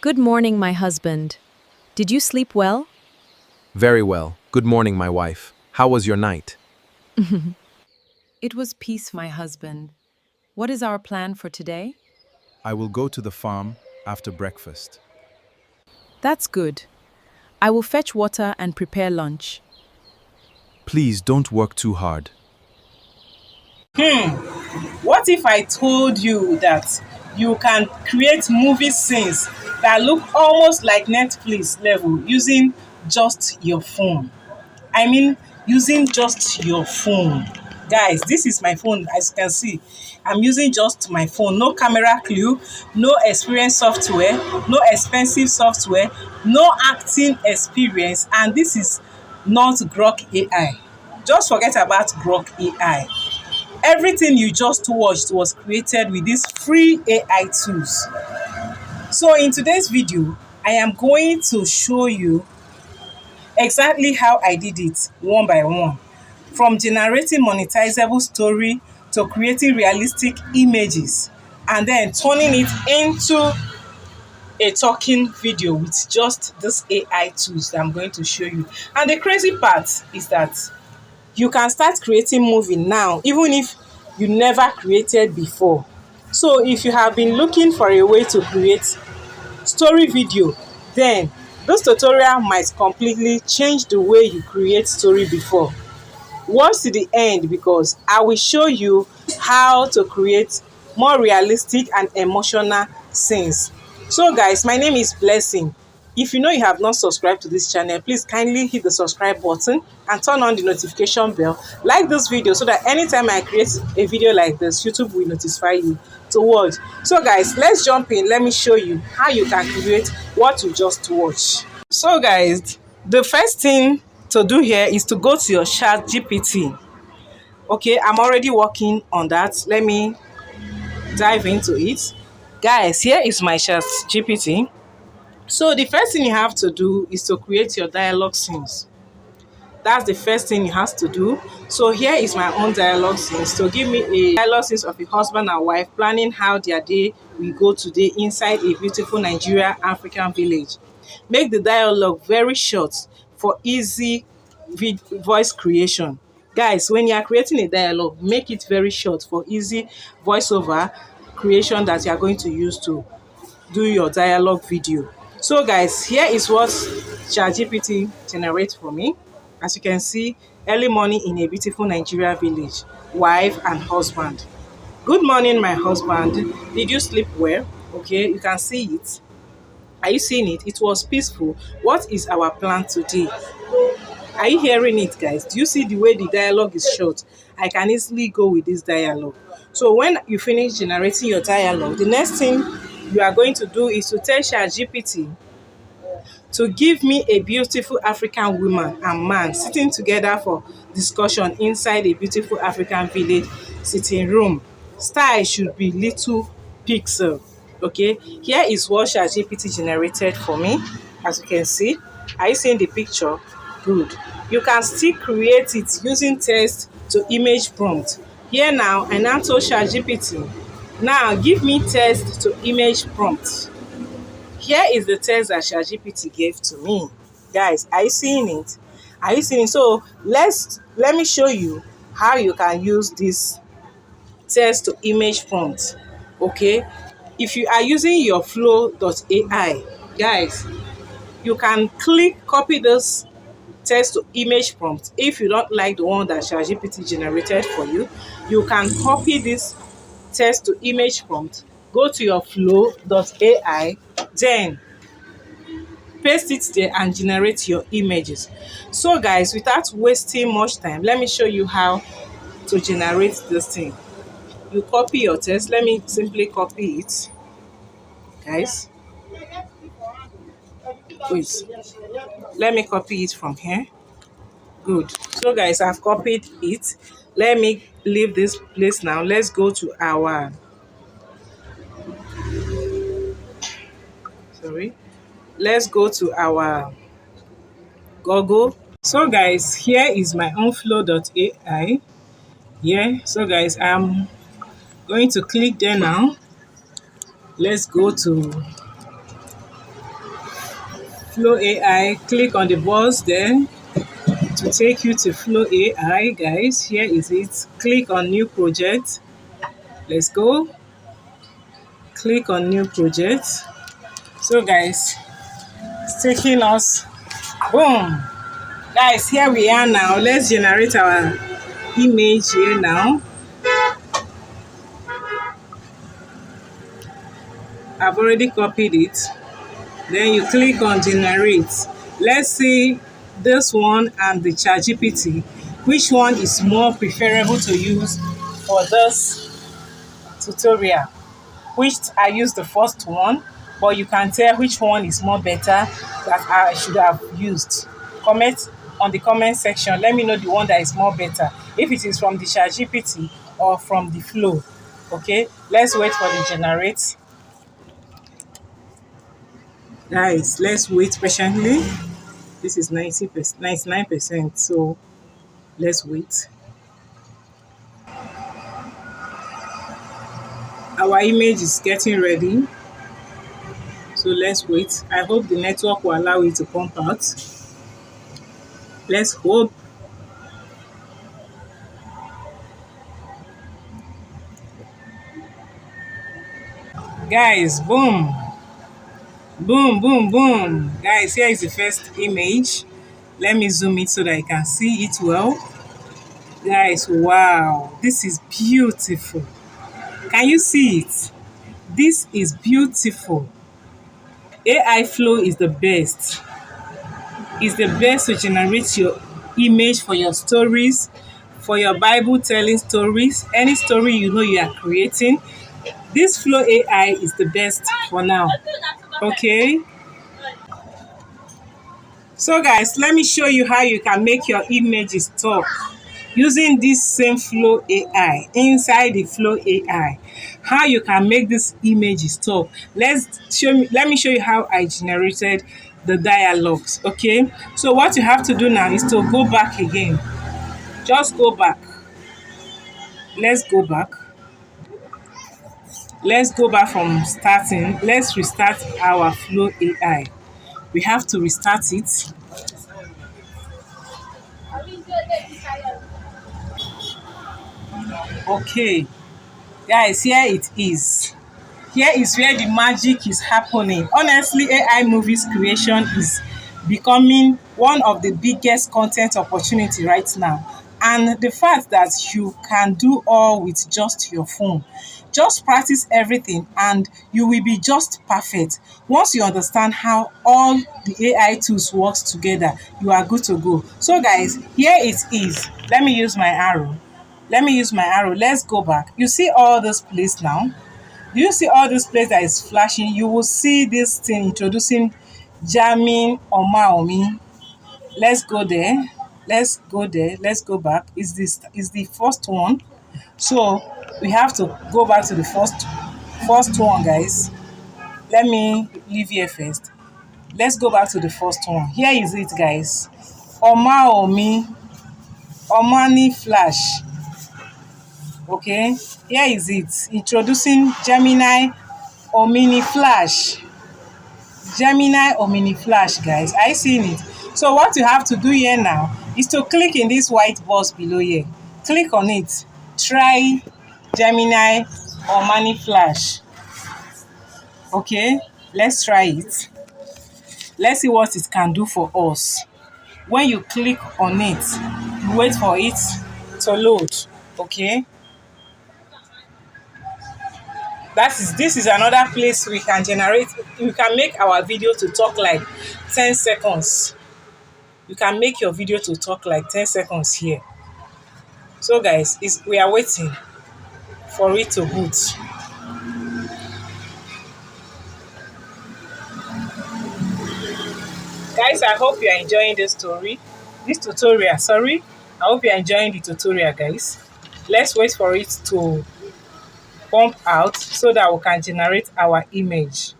Good morning, my husband. Did you sleep well? Very well. Good morning, my wife. How was your night? It was peace, my husband. What is our plan for today? I will go to the farm after breakfast. That's good. I will fetch water and prepare lunch. Please don't work too hard. What if I told you that you can create movie scenes that look almost like Netflix level using just your phone? I mean, using just your phone. Guys, this is my phone, as you can see. I'm using just my phone. No camera clue, no experience software, no expensive software, no acting experience, and this is not Grok AI. Just forget about Grok AI. Everything you just watched was created with these free AI tools. So in today's video, I am going to show you exactly how I did it one by one. From generating monetizable story to creating realistic images and then turning it into a talking video with just this AI tools that I'm going to show you. And the crazy part is that you can start creating movie now even if you never created before. So if you have been looking for a way to create story video, then this tutorial might completely change the way you create story before. Watch to the end because I will show you how to create more realistic and emotional scenes. So guys, my name is Blessing. If you know you have not subscribed to this channel, please kindly hit the subscribe button and turn on the notification bell. Like this video so that anytime I create a video like this, YouTube will notify you to watch. So guys, let's jump in. Let me show you how you can create what you just watched. So guys, the first thing to do here is to go to your chat GPT. Okay, I'm already working on that. Let me dive into it. Guys, here is my chat GPT. So the first thing you have to do is to create your dialogue scenes. That's the first thing you have to do. So here is my own dialogue scenes. So give me a dialogue scenes of a husband and wife planning how their day will go today inside a beautiful Nigeria African village. Make the dialogue very short for easy voice creation. Guys, when you are creating a dialogue, make it very short for easy voiceover creation that you are going to use to do your dialogue video. So guys, here is what ChatGPT generates for me. As you can see, early morning in a beautiful Nigeria village, wife and husband. Good morning, my husband. Did you sleep well? Okay, you can see it. Are you seeing it? It was peaceful. What is our plan today? Are you hearing it, guys? Do you see the way the dialogue is short? I can easily go with this dialogue. So when you finish generating your dialogue, the next thing you are going to do is to tell ChatGPT to give me a beautiful African woman and man sitting together for discussion inside a beautiful African village sitting room. Style should be little pixel. Okay, here is what ChatGPT generated for me. As you can see, are you seeing the picture? Good. You can still create it using text to image prompt. Here now, I now told ChatGPT, now give me text to image prompt. Here is the text that ChatGPT gave to me. Guys, are you seeing it? Are you seeing it? So let me show you how you can use this text to image prompt. Okay, if you are using your flow.ai, guys, you can click copy this text to image prompt. If you don't like the one that ChatGPT generated for you, you can copy this text to image prompt, go to your flow.ai, then paste it there and generate your images. So guys, without wasting much time, let me show you how to generate this thing. You copy your text. Let me simply copy it, guys. Wait, let me copy it from here. Good. So guys, I've copied it. Let me leave this place now. Let's go to our sorry let's go to our Google. So guys, here is my own flow.ai. Yeah, so guys, I'm going to click there now. Let's go to Flow AI, click on the balls then to take you to Flow AI, guys. Here is it. Click on new project. Let's go. Click on new project. So guys, it's taking us, boom. Guys, here we are now. Let's generate our image here now. I've already copied it. Then you click on generate. Let's see this one and the ChatGPT. Which one is more preferable to use for this tutorial? Which I used the first one, but you can tell which one is more better that I should have used. Comment on the comment section. Let me know the one that is more better. If it is from the ChatGPT or from the Flow. Okay, let's wait for the generate. Guys, let's wait patiently. This is 90%, 99%, so let's wait. Our image is getting ready, so let's wait. I hope the network will allow it to pump out. Let's hope. Guys, boom, boom, boom, boom. Guys, here is the first image. Let me zoom it so that I can see it well. Guys, wow, this is beautiful. Can you see it? This is beautiful. AI Flow is the best. It's the best to generate your image for your stories, for your Bible telling stories, any story you know you are creating. This Flow AI is the best for now. Okay? So guys, let me show you how you can make your images talk using this same Flow AI, inside the Flow AI. How you can make these images talk. Let me show you how I generated the dialogues. Okay, so what you have to do now is to go back again. Just go back. Let's go back. Let's go back from starting. Let's restart our Flow AI. We have to restart it. Okay, guys, here it is. Here is where the magic is happening. Honestly, AI movies creation is becoming one of the biggest content opportunity right now. And the fact that you can do all with just your phone. Just practice everything and you will be just perfect. Once you understand how all the AI tools works together, you are good to go. So guys, here it is. Let me use my arrow. Let me use my arrow. Let's go back. You see all this place now? Do you see all this place that is flashing? You will see this thing introducing jamming Omaomi. Let's go there. Let's go there. Let's go back. Is the first one. So we have to go back to the first one, guys. Let me leave here first. Let's go back to the first one. Here is it, guys. Omaomi, Omani Flash. Okay, here is it. Introducing Gemini Omni Flash. Gemini Omni Flash, guys. Are you seeing it? So what you have to do here now is to click in this white box below here. Click on it. Try Gemini Omni Flash. Okay, let's try it. Let's see what it can do for us. When you click on it, you wait for it to load. Okay. This is another place we can make our video to talk like 10 seconds. You can make your video to talk like 10 seconds here. So guys, we are waiting for it to boot. Guys, I hope you are enjoying this tutorial, sorry. I hope you are enjoying the tutorial, guys. Let's wait for it to pump out so that we can generate our image.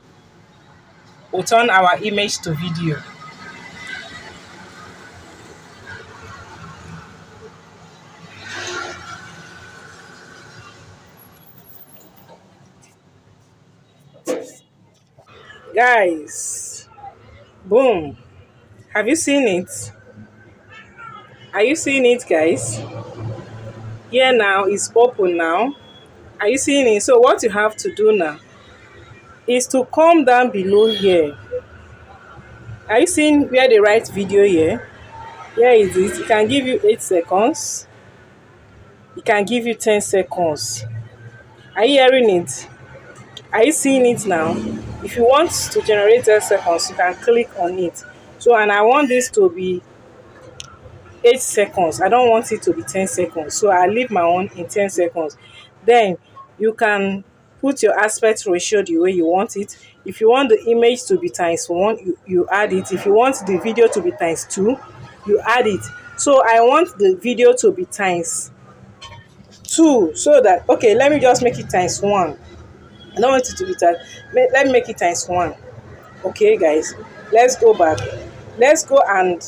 We'll turn our image to video. Guys, Boom. Have you seen it? Are you seeing it, guys? Here now is open now. Are you seeing it? So what you have to do now is to come down below here. Are you seeing where they write video here? Here is it. It can give you 8 seconds. It can give you 10 seconds. Are you hearing it? Are you seeing it now? If you want to generate 10 seconds, you can click on it. So, and I want this to be 8 seconds. I don't want it to be 10 seconds. So I leave my own in 10 seconds. Then you can put your aspect ratio the way you want it. If you want the image to be times 1, you add it. If you want the video to be times 2, you add it. So I want the video to be times 2, so that, okay, let me just make it times 1. I don't want it to be times, let me make it times 1. Okay, guys, let's go back. Let's go and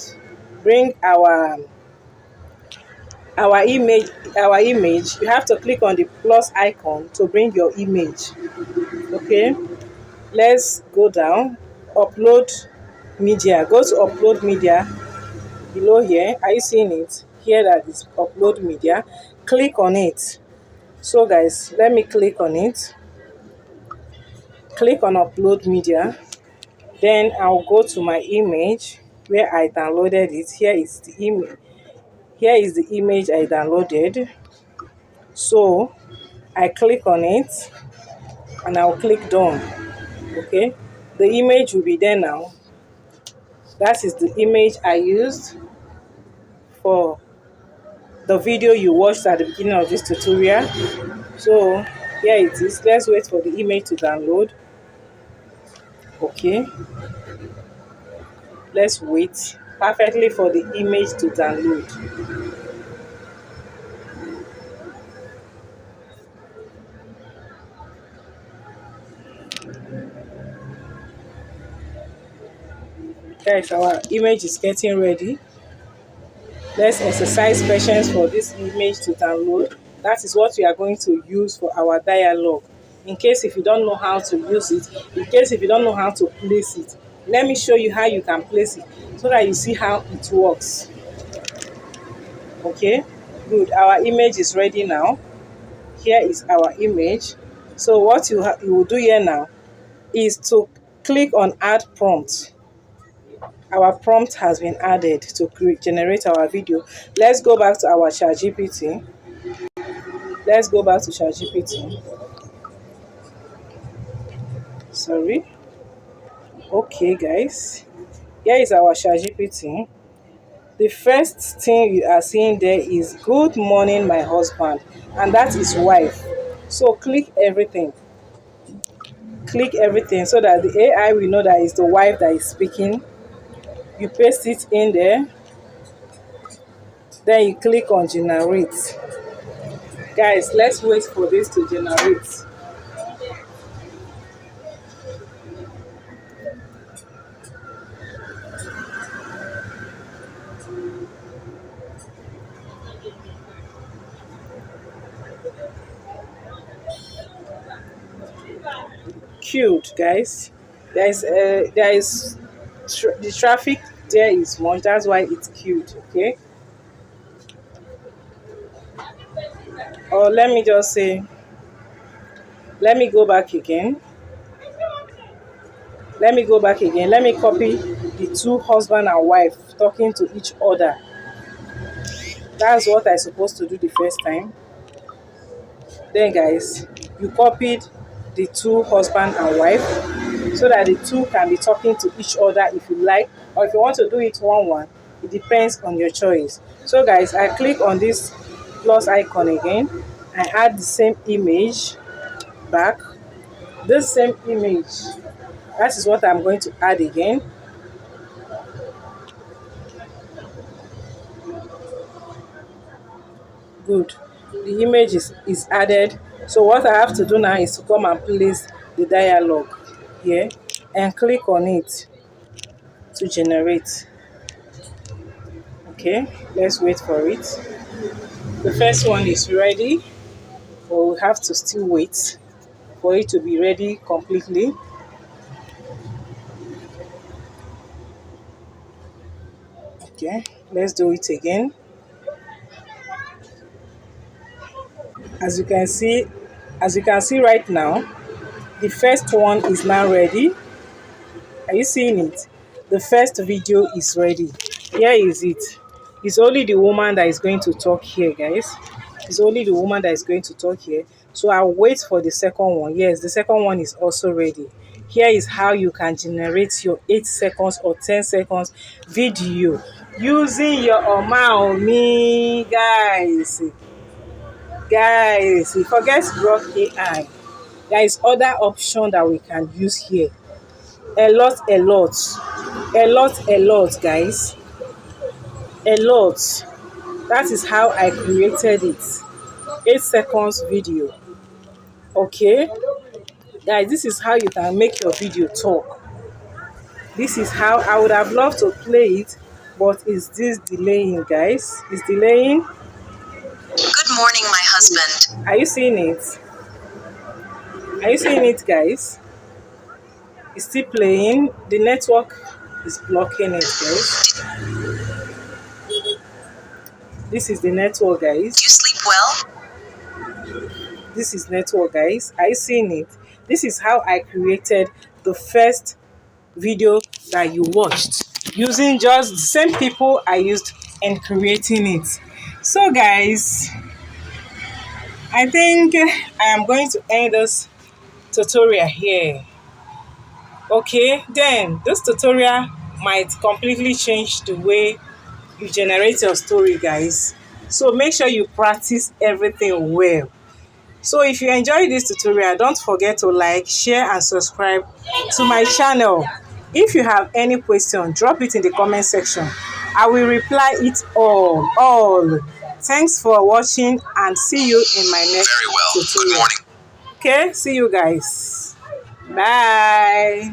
bring our image. You have to click on the plus icon to bring your image. Okay, let's go down, upload media. Go to upload media below here. Are you seeing it here? That is upload media. Click on it. So guys, let me click on it. Click on upload media. Then I'll go to my image where I downloaded it. Here is the image. Here is the image I downloaded. So I click on it and I'll click done. Okay, the image will be there now. That is the image I used for the video you watched at the beginning of this tutorial. So here it is. Let's wait for the image to download. Okay, let's wait perfectly for the image to download. Guys, our image is getting ready. Let's exercise patience for this image to download. That is what we are going to use for our dialogue. In case if you don't know how to use it, in case if you don't know how to place it, let me show you how you can place it so that you see how it works. Okay, good. Our image is ready now. Here is our image. So what you will do here now is to click on add prompt. Our prompt has been added to generate our video. Let's go back to our ChatGPT. Let's go back to ChatGPT. Sorry. Okay, guys. Here is our ChatGPT. The first thing you are seeing there is good morning, my husband, and that is wife. So click everything. Click everything so that the AI will know that it's the wife that is speaking. You paste it in there. Then you click on generate. Guys, let's wait for this to generate. Cute, guys. The traffic there is much. That's why it's cute. Okay. Or let me just say, let me go back again. Let me go back again. Let me copy the two husband and wife talking to each other. That's what I supposed to do the first time. Then, guys, you copied the two husband and wife so that the two can be talking to each other if you like, or if you want to do it one. It depends on your choice. So, guys, I click on this plus icon again. I add the same image back. This same image. That is what I'm going to add again. Good. The image is added. So what I have to do now is to come and place the dialogue here and click on it to generate. Okay, let's wait for it. The first one is ready, but we have to still wait for it to be ready completely. Okay, let's do it again. As you can see, as you can see right now, the first one is now ready. Are you seeing it? The first video is ready. Here is it. It's only the woman that is going to talk here, guys. It's only the woman that is going to talk here. So I'll wait for the second one. Yes, the second one is also ready. Here is how you can generate your 8 seconds or 10 seconds video using your me, guys. Guys, forget Grok AI. There is other option that we can use here. A lot, guys. A lot. That is how I created it. 8 seconds video. Okay, guys, this is how you can make your video talk. This is how I would have loved to play it, but is this delaying, guys? It's delaying. Good morning, my husband. Are you seeing it? Are you seeing it, guys? It's still playing. The network is blocking it, guys. This is the network, guys. Do you sleep well? This is network, guys. Are you seeing it? This is how I created the first video that you watched using just the same people I used in creating it. So guys, I think I am going to end this tutorial here. Okay, then this tutorial might completely change the way you generate your story, guys. So make sure you practice everything well. So if you enjoyed this tutorial, don't forget to like, share and subscribe to my channel. If you have any question, drop it in the comment section. I will reply it all. Thanks for watching and see you in my next tutorial. Good morning. Okay, see you guys. Bye.